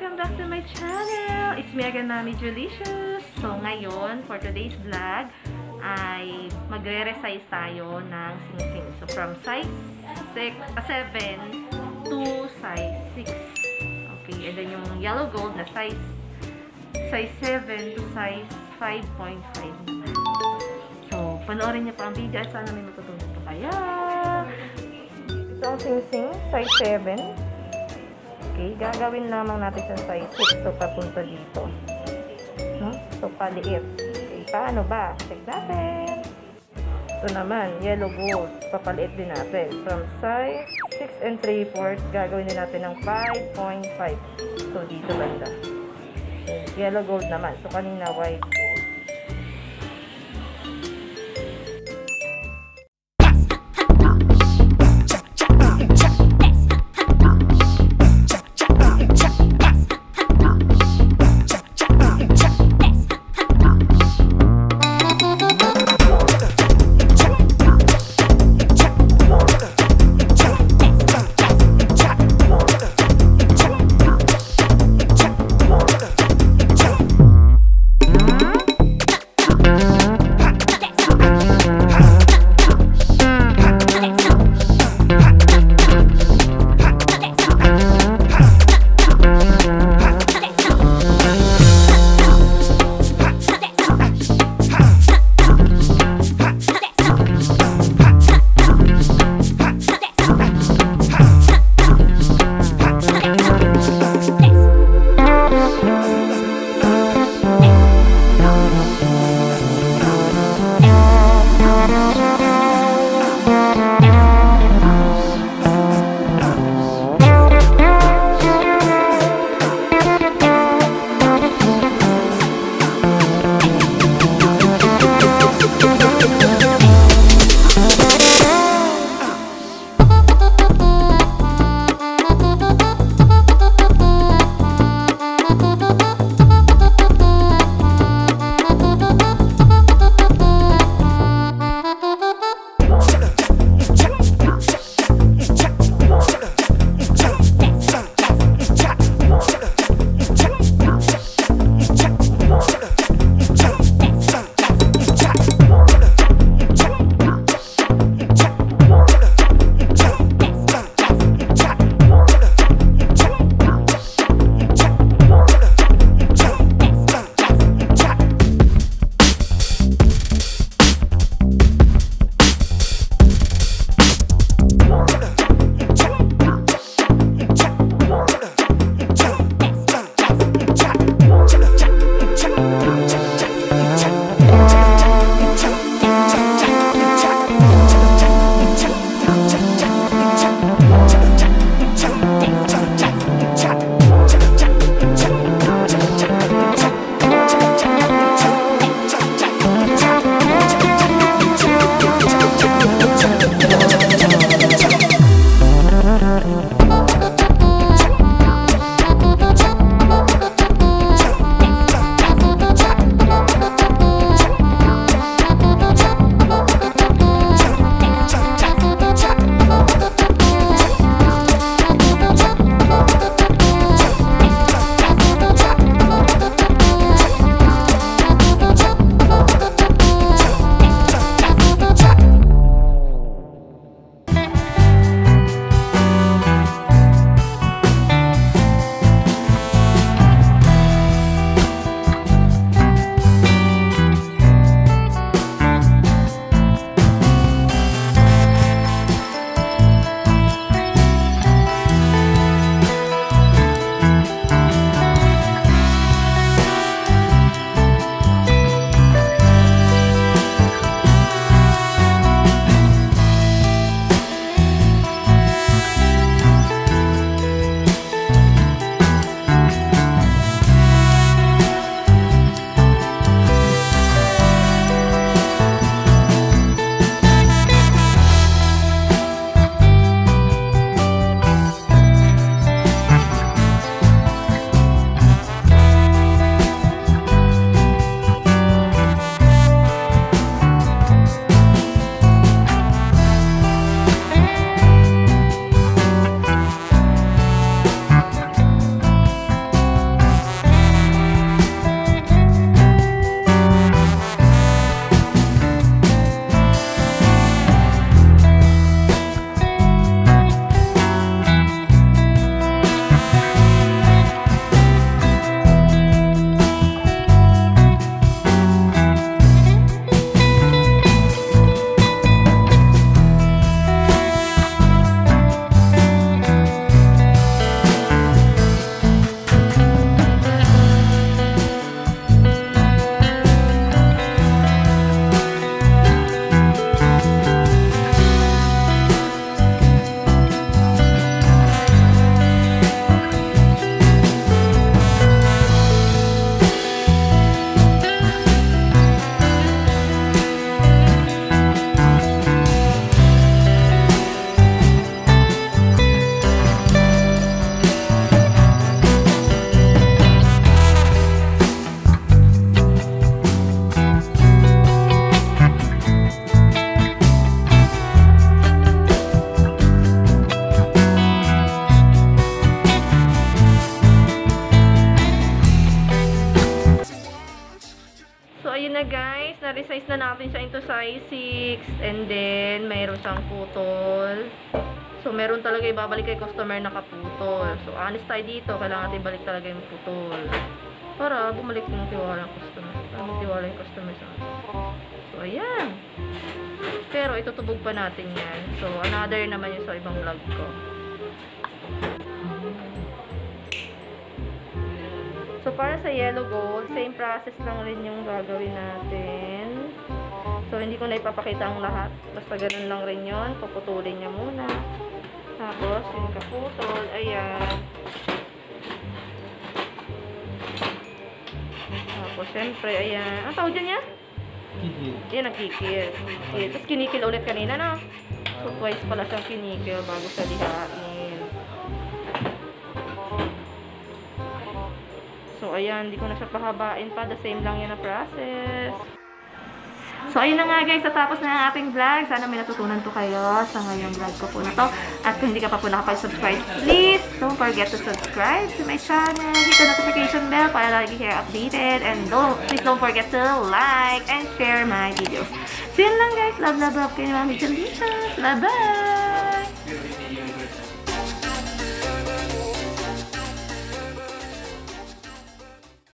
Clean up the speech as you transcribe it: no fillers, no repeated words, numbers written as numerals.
Welcome back to my channel! It's me again, Mami Julicious. So, ngayon, for today's vlog, ay magre-resize tayo ng sing-sing. So, from size 7 to size 6. Okay, and then yung yellow gold na size 7 to size 5.5 naman. So, panoorin niyo pa ang video at sana may matutunan pa kaya. Ito ang sing-sing, size 7. Okay, gagawin lamang natin sa size 6. So, papunta dito. No? So, paliit. Okay, paano ba? Check natin. Ito naman, yellow gold. Papaliit din natin. From size 6 and 3/4, gagawin din natin ng 5.5. So, dito banda. Okay, yellow gold naman. So, kanina white gold. natin siya into size 6 and then mayroon siyang putol. So, meron talaga ibabalik kay customer nakaputol. So, honest tayo dito, kailangan natin balik talaga yung putol. Para bumalik yung tiwala ng customer. Para magtiwala yung customer sa atin. So, ayan. Pero, itutubog pa natin yan. So, another naman yung sa ibang vlog ko. So, para sa yellow gold, same process lang rin yung gagawin natin. So, hindi ko na ipapakita ang lahat. Basta ganun lang rin yun. Puputulin niya muna. Tapos, yung kaputol, ayan. Tapos, syempre, ayan. Ang tawag dyan niya? Kikil. Yan, nagkikil. Tapos, kinikil ulit kanina, no? So, twice pala siyang kinikil bago sa lihain. So, ayan. Hindi ko na siya pahabain pa. The same lang yan na process. So, ayun na nga guys, natapos na ang ating vlog. Sana may natutunan to kayo sa ngayong vlog ko po na to. At kung hindi ka pa po nakapag-subscribe, please don't forget to subscribe to my channel. Hit the notification bell para lagi kayo updated. And please don't forget to like and share my videos. So, yun lang guys. Love, love, love kayo, Mami Chalisa. Bye-bye!